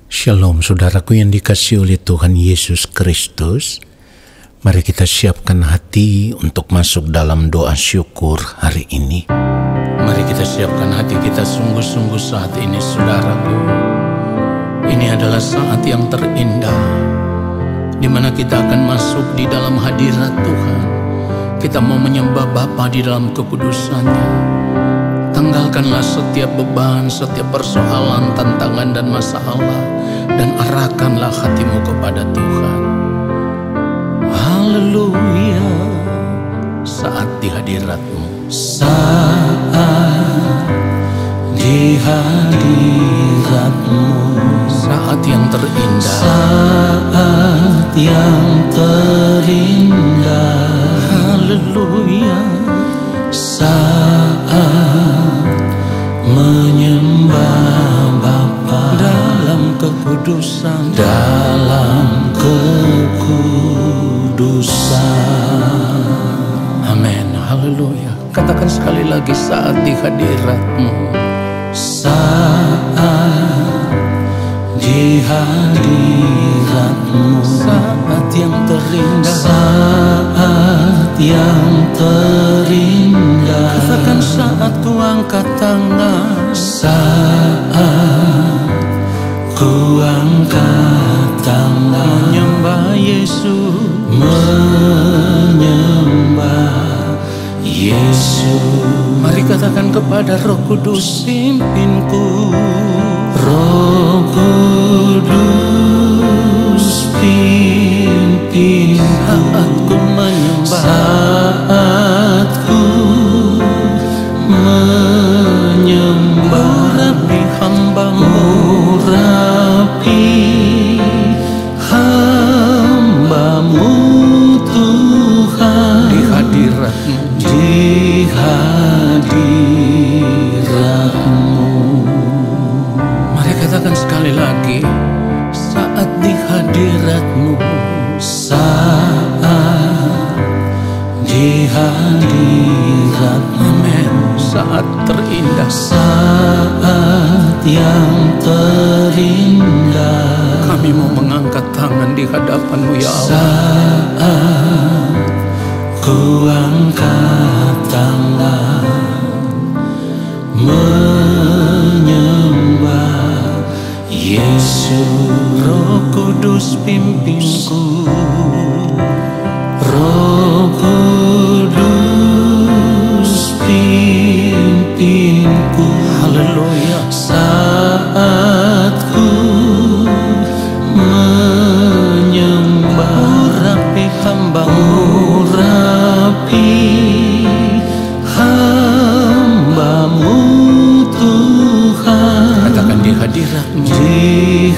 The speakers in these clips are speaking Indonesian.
Shalom saudaraku yang dikasihi oleh Tuhan Yesus Kristus. Mari kita siapkan hati untuk masuk dalam doa syukur hari ini. Mari kita siapkan hati kita sungguh-sungguh saat ini saudaraku. Ini adalah saat yang terindah, di mana kita akan masuk di dalam hadirat Tuhan. Kita mau menyembah Bapa di dalam kekudusannya. Tanggalkanlah setiap beban, setiap persoalan, tantangan dan masalah, dan arahkanlah hatimu kepada Tuhan. Haleluya. Saat di hadirat-Mu, saat di hadirat-Mu, saat yang terindah, saat yang terindah. haleluya. Saat menyembah Bapa Dalam kekudusan, dalam kekudusan. amin, haleluya. Katakan sekali lagi, saat di hadirat-Mu, Saat di hadirat-Mu, saat yang terindah, saat yang terindah. katakan saat ku angkat tangan, Saat ku angkat tangan menyembah Yesus, menyembah Yesus. mari katakan kepada Roh Kudus, pimpinku. Roh Kudus pimpin Saat ku menyembah, saat ku menyembah. urapi hamba-Mu, Urapi hamba-Mu Tuhan, di hadirat-Mu, di hadirat-Mu. mari katakan sekali lagi, saat di hadirat-Mu, Saat di hadirat-Mu, amin. Saat terindah, saat yang terindah. kami mau mengangkat tangan di hadapan-Mu ya Allah. Saat ku angkat tangan menyembah Yesus. Roh Kudus pimpinku, Roh Kudus pimpinku. haleluya. Saat ku menyembah, Urapi hamba-Mu, urapi hamba-Mu Tuhan, katakan di hadirat-Mu, di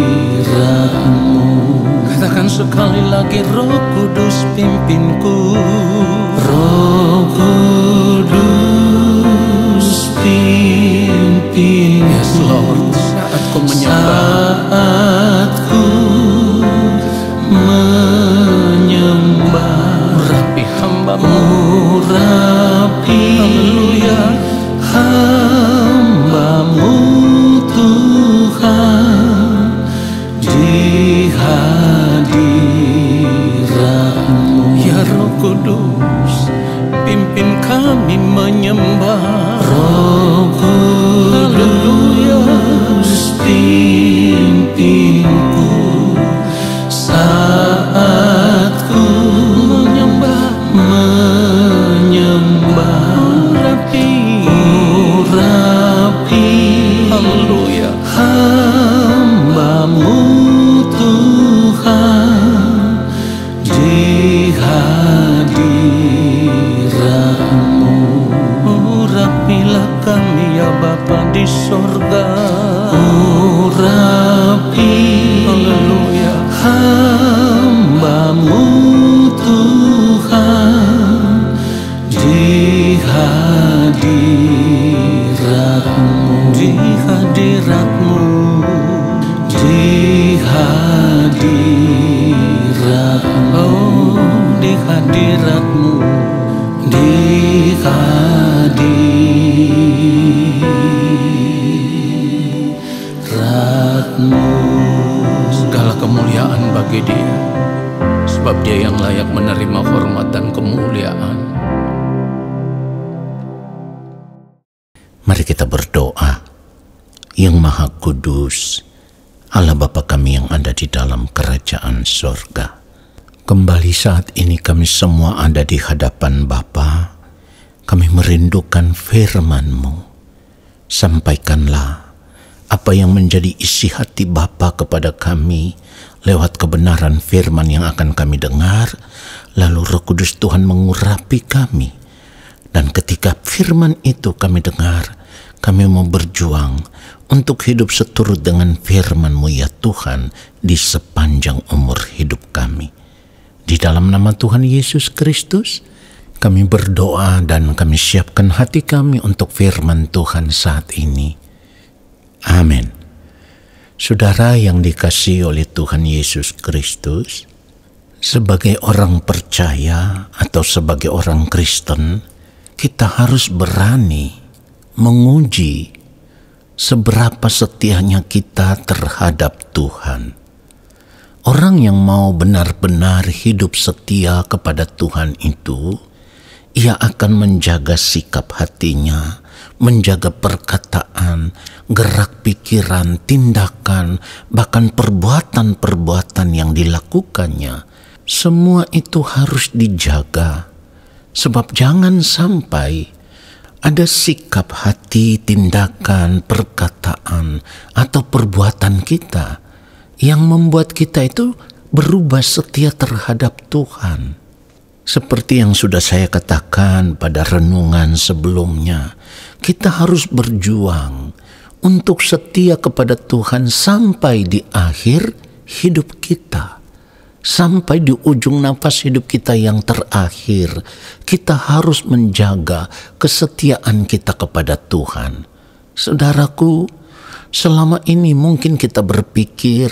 hadirat-Mu. katakan sekali lagi, Roh Kudus pimpinku. Roh Kudus pimpin. Yes Lord, saat ku menyembah, Saat ku menyembah, urapi hamba-Mu, urapi haleluya. hamba-Mu Tuhan, di hadirat-Mu. Ya Roh Kudus, pimpin kami menyembah. Roh Kudus pimpinku saat ku Menyembah, menyembah. Urapi haleluya. hamba-Mu Tuhan, di hadirat-Mu. Urapilah kami ya Bapa di sorga. Urapi Haleluya. hamba-Mu Tuhan, di hadirat-Mu. Di hadirat-Mu, Di hadirat-Mu. oh di hadirat-Mu, Di hadirat dan kemuliaan. Mari kita berdoa. Yang Maha Kudus, Allah Bapa kami yang ada di dalam kerajaan surga, kembali saat ini kami semua ada di hadapan Bapa. Kami merindukan firman-Mu. Sampaikanlah apa yang menjadi isi hati Bapa kepada kami lewat kebenaran firman yang akan kami dengar, lalu Roh Kudus Tuhan mengurapi kami. Dan ketika firman itu kami dengar, kami mau berjuang untuk hidup seturut dengan firman-Mu ya Tuhan di sepanjang umur hidup kami. Di dalam nama Tuhan Yesus Kristus, kami berdoa dan kami siapkan hati kami untuk firman Tuhan saat ini. Amin. Saudara yang dikasihi oleh Tuhan Yesus Kristus, sebagai orang percaya atau sebagai orang Kristen, kita harus berani menguji seberapa setianya kita terhadap Tuhan. Orang yang mau benar-benar hidup setia kepada Tuhan itu, ia akan menjaga sikap hatinya, menjaga perkataan, gerak pikiran, tindakan, bahkan perbuatan-perbuatan yang dilakukannya. Semua itu harus dijaga, sebab jangan sampai ada sikap hati, tindakan, perkataan, atau perbuatan kita yang membuat kita itu berubah setia terhadap Tuhan. Seperti yang sudah saya katakan pada renungan sebelumnya, kita harus berjuang untuk setia kepada Tuhan sampai di akhir hidup kita. Sampai di ujung nafas hidup kita yang terakhir, kita harus menjaga kesetiaan kita kepada Tuhan. Saudaraku, selama ini mungkin kita berpikir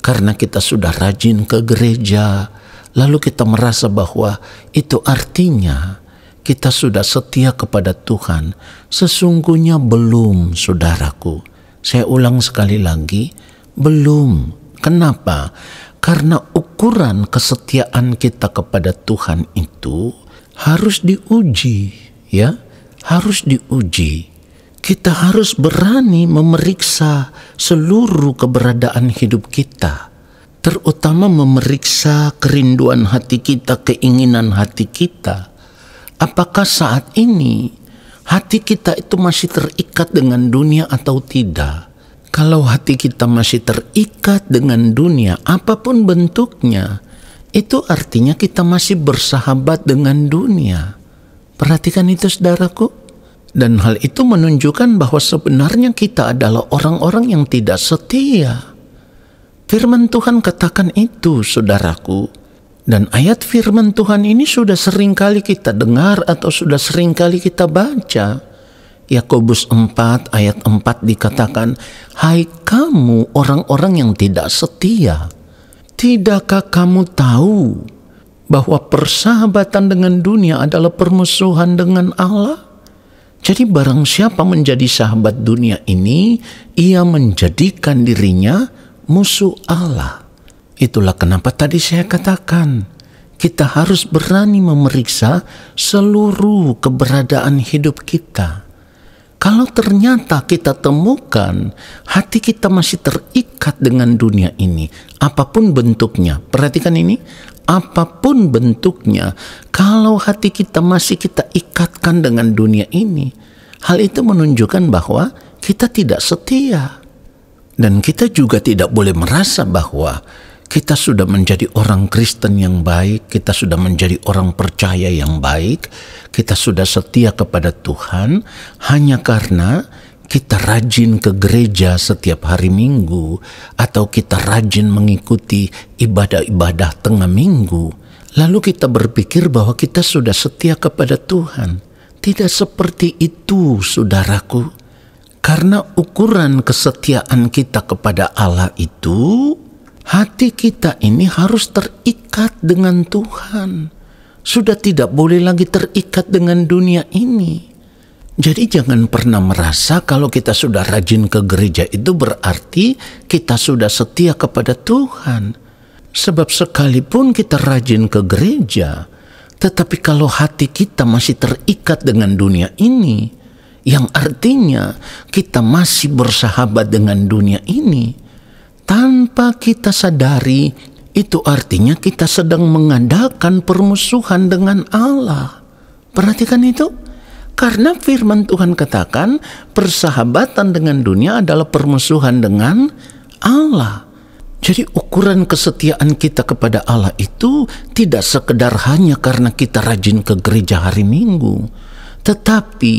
karena kita sudah rajin ke gereja, lalu kita merasa bahwa itu artinya kita sudah setia kepada Tuhan. Sesungguhnya belum, saudaraku. Saya ulang sekali lagi, belum. Kenapa? Karena ukuran kesetiaan kita kepada Tuhan itu harus diuji, ya, harus diuji. Kita harus berani memeriksa seluruh keberadaan hidup kita, terutama memeriksa kerinduan hati kita, keinginan hati kita. Apakah saat ini hati kita itu masih terikat dengan dunia atau tidak? Kalau hati kita masih terikat dengan dunia, apapun bentuknya, itu artinya kita masih bersahabat dengan dunia. Perhatikan itu, saudaraku. Dan hal itu menunjukkan bahwa sebenarnya kita adalah orang-orang yang tidak setia. Firman Tuhan katakan itu, saudaraku. Dan ayat firman Tuhan ini sudah seringkali kita dengar atau sudah seringkali kita baca. Yakobus 4 ayat 4 dikatakan, "Hai kamu orang-orang yang tidak setia, tidakkah kamu tahu bahwa persahabatan dengan dunia adalah permusuhan dengan Allah?" Jadi barang siapa menjadi sahabat dunia ini, ia menjadikan dirinya musuh Allah. Itulah kenapa tadi saya katakan, kita harus berani memeriksa seluruh keberadaan hidup kita. Kalau ternyata kita temukan hati kita masih terikat dengan dunia ini, apapun bentuknya, perhatikan ini, apapun bentuknya, kalau hati kita masih kita ikatkan dengan dunia ini, hal itu menunjukkan bahwa kita tidak setia. Dan kita juga tidak boleh merasa bahwa kita sudah menjadi orang Kristen yang baik, kita sudah menjadi orang percaya yang baik, kita sudah setia kepada Tuhan hanya karena kita rajin ke gereja setiap hari Minggu, atau kita rajin mengikuti ibadah-ibadah tengah minggu, lalu kita berpikir bahwa kita sudah setia kepada Tuhan. Tidak seperti itu, saudaraku. Karena ukuran kesetiaan kita kepada Allah itu, hati kita ini harus terikat dengan Tuhan. Sudah tidak boleh lagi terikat dengan dunia ini. Jadi jangan pernah merasa kalau kita sudah rajin ke gereja itu berarti kita sudah setia kepada Tuhan. Sebab sekalipun kita rajin ke gereja, Tetapi kalau hati kita masih terikat dengan dunia ini, yang artinya kita masih bersahabat dengan dunia ini, tanpa kita sadari, itu artinya kita sedang mengadakan permusuhan dengan Allah. Perhatikan itu. Karena firman Tuhan katakan persahabatan dengan dunia adalah permusuhan dengan Allah. Jadi ukuran kesetiaan kita kepada Allah itu tidak sekedar hanya karena kita rajin ke gereja hari Minggu. Tetapi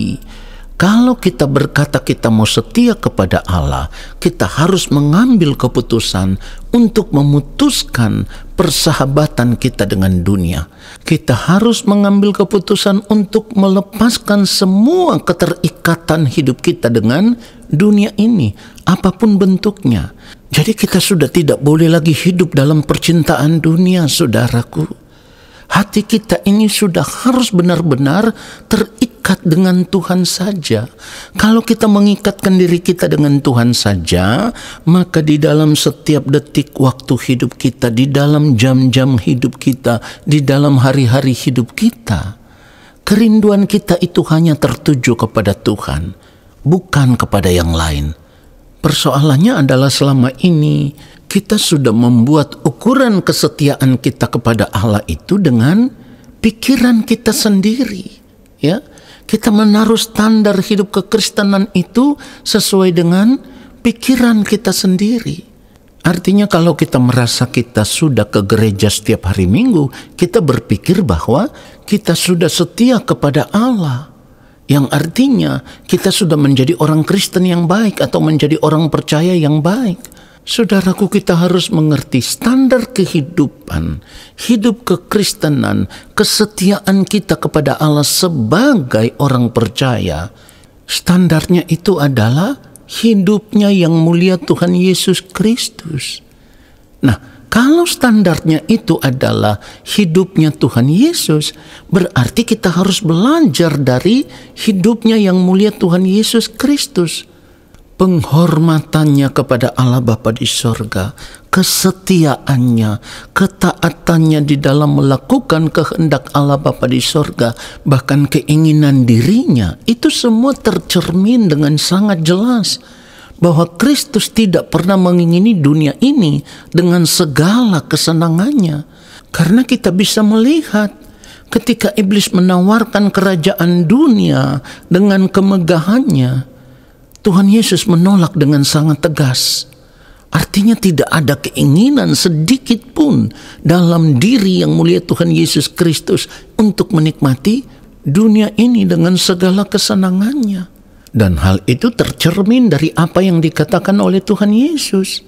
kalau kita berkata kita mau setia kepada Allah, kita harus mengambil keputusan untuk memutuskan persahabatan kita dengan dunia. Kita harus mengambil keputusan untuk melepaskan semua keterikatan hidup kita dengan dunia ini, apapun bentuknya. Jadi kita sudah tidak boleh lagi hidup dalam percintaan dunia, saudaraku. Hati kita ini sudah harus benar-benar terikat dengan Tuhan saja. Kalau kita mengikatkan diri kita dengan Tuhan saja, maka di dalam setiap detik waktu hidup kita, di dalam jam-jam hidup kita, di dalam hari-hari hidup kita, kerinduan kita itu hanya tertuju kepada Tuhan, bukan kepada yang lain. Persoalannya adalah selama ini kita sudah membuat ukuran kesetiaan kita kepada Allah itu dengan pikiran kita sendiri, ya. Kita menaruh standar hidup kekristenan itu sesuai dengan pikiran kita sendiri. Artinya kalau kita merasa kita sudah ke gereja setiap hari Minggu, kita berpikir bahwa kita sudah setia kepada Allah. Yang artinya kita sudah menjadi orang Kristen yang baik atau menjadi orang percaya yang baik. Saudaraku, kita harus mengerti standar kehidupan, hidup kekristenan, kesetiaan kita kepada Allah sebagai orang percaya. Standarnya itu adalah hidupnya yang mulia Tuhan Yesus Kristus. Nah, kalau standarnya itu adalah hidupnya Tuhan Yesus, berarti kita harus belajar dari hidupnya yang mulia Tuhan Yesus Kristus. Penghormatannya kepada Allah Bapa di sorga, kesetiaannya, ketaatannya di dalam melakukan kehendak Allah Bapa di sorga, bahkan keinginan dirinya, itu semua tercermin dengan sangat jelas bahwa Kristus tidak pernah mengingini dunia ini dengan segala kesenangannya. Karena kita bisa melihat ketika iblis menawarkan kerajaan dunia dengan kemegahannya, Tuhan Yesus menolak dengan sangat tegas. Artinya tidak ada keinginan sedikit pun dalam diri yang mulia Tuhan Yesus Kristus untuk menikmati dunia ini dengan segala kesenangannya. Dan hal itu tercermin dari apa yang dikatakan oleh Tuhan Yesus.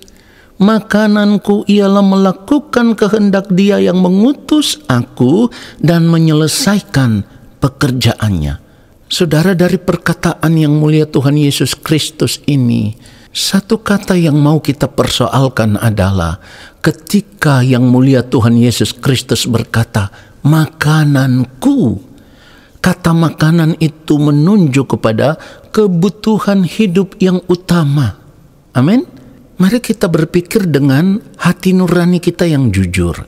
Makananku ialah melakukan kehendak Dia yang mengutus aku dan menyelesaikan pekerjaannya. Saudara, dari perkataan yang mulia Tuhan Yesus Kristus ini, satu kata yang mau kita persoalkan adalah ketika yang mulia Tuhan Yesus Kristus berkata, makananku. Kata makanan itu menunjuk kepada kebutuhan hidup yang utama. Amin. Mari kita berpikir dengan hati nurani kita yang jujur.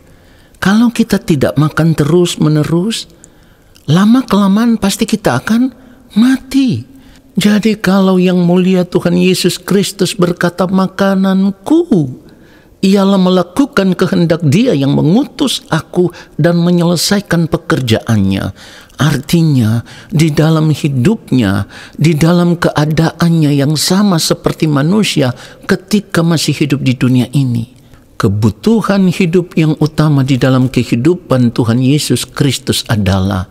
Kalau kita tidak makan terus-menerus, lama-kelamaan pasti kita akan mati. Jadi kalau yang mulia Tuhan Yesus Kristus berkata makananku ialah melakukan kehendak Dia yang mengutus aku dan menyelesaikan pekerjaannya. Artinya di dalam hidupnya, di dalam keadaannya yang sama seperti manusia ketika masih hidup di dunia ini, kebutuhan hidup yang utama di dalam kehidupan Tuhan Yesus Kristus adalah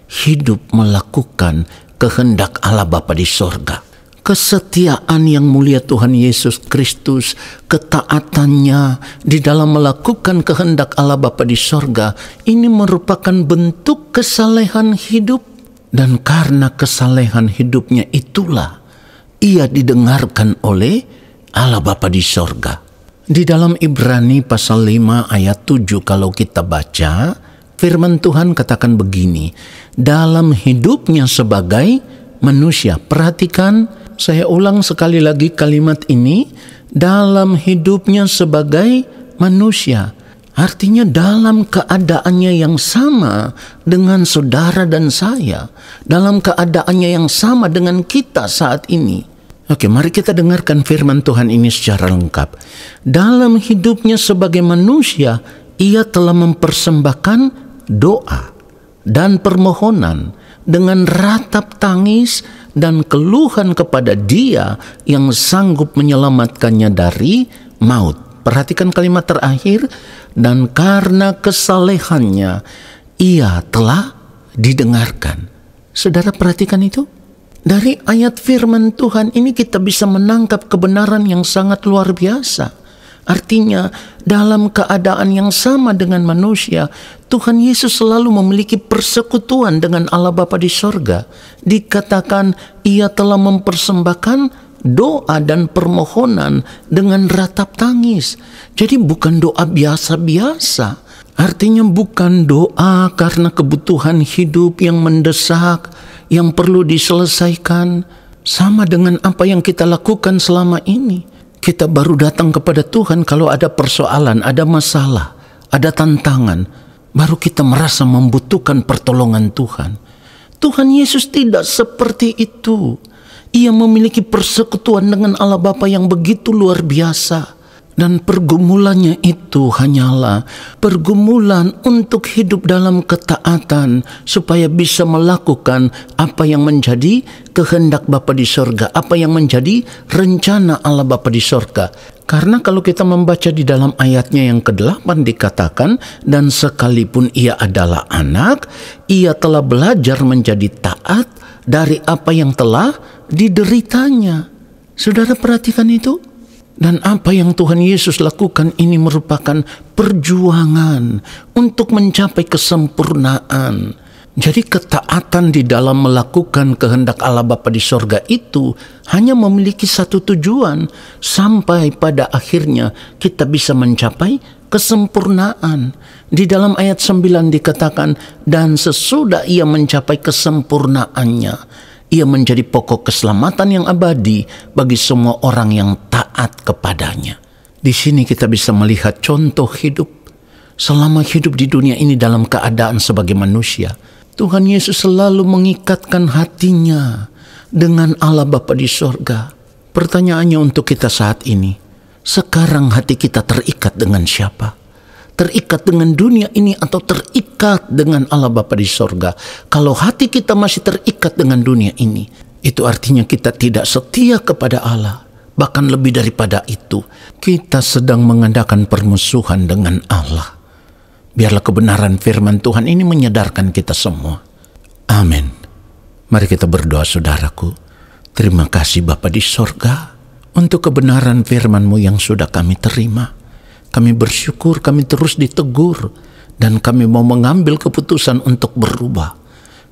hidup melakukan kehendak Allah Bapa di sorga. Kesetiaan yang mulia Tuhan Yesus Kristus, ketaatannya di dalam melakukan kehendak Allah Bapa di sorga, ini merupakan bentuk kesalehan hidup. Dan karena kesalehan hidupnya itulah ia didengarkan oleh Allah Bapa di sorga. Di dalam Ibrani pasal 5 ayat 7 kalau kita baca, firman Tuhan katakan begini, dalam hidupnya sebagai manusia. Perhatikan, saya ulang sekali lagi kalimat ini, dalam hidupnya sebagai manusia. Artinya dalam keadaannya yang sama dengan saudara dan saya, dalam keadaannya yang sama dengan kita saat ini. Oke, mari kita dengarkan firman Tuhan ini secara lengkap. Dalam hidupnya sebagai manusia, ia telah mempersembahkan doa dan permohonan dengan ratap tangis dan keluhan kepada Dia yang sanggup menyelamatkannya dari maut. Perhatikan kalimat terakhir, dan karena kesalehannya ia telah didengarkan. Saudara perhatikan itu. Dari ayat firman Tuhan ini kita bisa menangkap kebenaran yang sangat luar biasa. Artinya dalam keadaan yang sama dengan manusia, Tuhan Yesus selalu memiliki persekutuan dengan Allah Bapa di sorga. Dikatakan ia telah mempersembahkan doa dan permohonan dengan ratap tangis. Jadi bukan doa biasa-biasa. Artinya bukan doa karena kebutuhan hidup yang mendesak, yang perlu diselesaikan. Sama dengan apa yang kita lakukan selama ini. Kita baru datang kepada Tuhan kalau ada persoalan, ada masalah, ada tantangan. Baru kita merasa membutuhkan pertolongan Tuhan. Tuhan Yesus tidak seperti itu. Ia memiliki persekutuan dengan Allah Bapa yang begitu luar biasa. Dan pergumulannya itu hanyalah pergumulan untuk hidup dalam ketaatan, supaya bisa melakukan apa yang menjadi kehendak Bapa di sorga, apa yang menjadi rencana Allah Bapa di sorga. Karena kalau kita membaca di dalam ayatnya yang ke-8 dikatakan, dan sekalipun ia adalah anak, ia telah belajar menjadi taat dari apa yang telah dideritanya. Saudara perhatikan itu. Dan apa yang Tuhan Yesus lakukan ini merupakan perjuangan untuk mencapai kesempurnaan. Jadi ketaatan di dalam melakukan kehendak Allah Bapa di sorga itu hanya memiliki satu tujuan, sampai pada akhirnya kita bisa mencapai kesempurnaan. Di dalam ayat 9 dikatakan, dan sesudah ia mencapai kesempurnaannya, ia menjadi pokok keselamatan yang abadi bagi semua orang yang taat kepadanya. Di sini kita bisa melihat contoh hidup. Selama hidup di dunia ini dalam keadaan sebagai manusia, Tuhan Yesus selalu mengikatkan hatinya dengan Allah Bapa di sorga. Pertanyaannya untuk kita saat ini, sekarang hati kita terikat dengan siapa? Terikat dengan dunia ini atau terikat dengan Allah Bapa di sorga? Kalau hati kita masih terikat dengan dunia ini, itu artinya kita tidak setia kepada Allah. Bahkan lebih daripada itu, kita sedang mengadakan permusuhan dengan Allah. Biarlah kebenaran firman Tuhan ini menyadarkan kita semua. Amin. Mari kita berdoa, saudaraku. Terima kasih Bapa di sorga untuk kebenaran firman-Mu yang sudah kami terima. Kami bersyukur, kami terus ditegur, dan kami mau mengambil keputusan untuk berubah.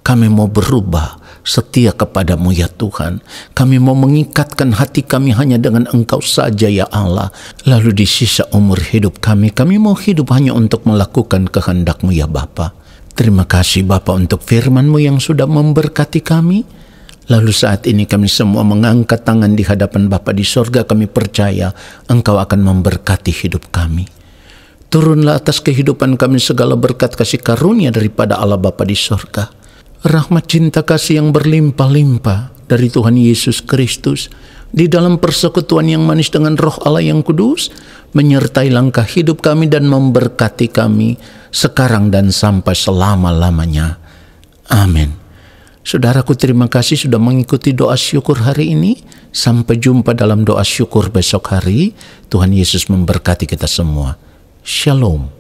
Kami mau berubah, setia kepadamu ya Tuhan. Kami mau mengikatkan hati kami hanya dengan Engkau saja ya Allah. Lalu di sisa umur hidup kami mau hidup hanya untuk melakukan kehendak-Mu ya Bapa. Terima kasih Bapa untuk firman-Mu yang sudah memberkati kami. Lalu saat ini kami semua mengangkat tangan di hadapan Bapa di sorga. Kami percaya Engkau akan memberkati hidup kami. Turunlah atas kehidupan kami segala berkat kasih karunia daripada Allah Bapa di sorga. Rahmat cinta kasih yang berlimpah-limpah dari Tuhan Yesus Kristus, di dalam persekutuan yang manis dengan Roh Allah yang kudus, menyertai langkah hidup kami dan memberkati kami sekarang dan sampai selama-lamanya. Amin. Saudaraku, terima kasih sudah mengikuti doa syukur hari ini. Sampai jumpa dalam doa syukur besok hari. Tuhan Yesus memberkati kita semua. Shalom.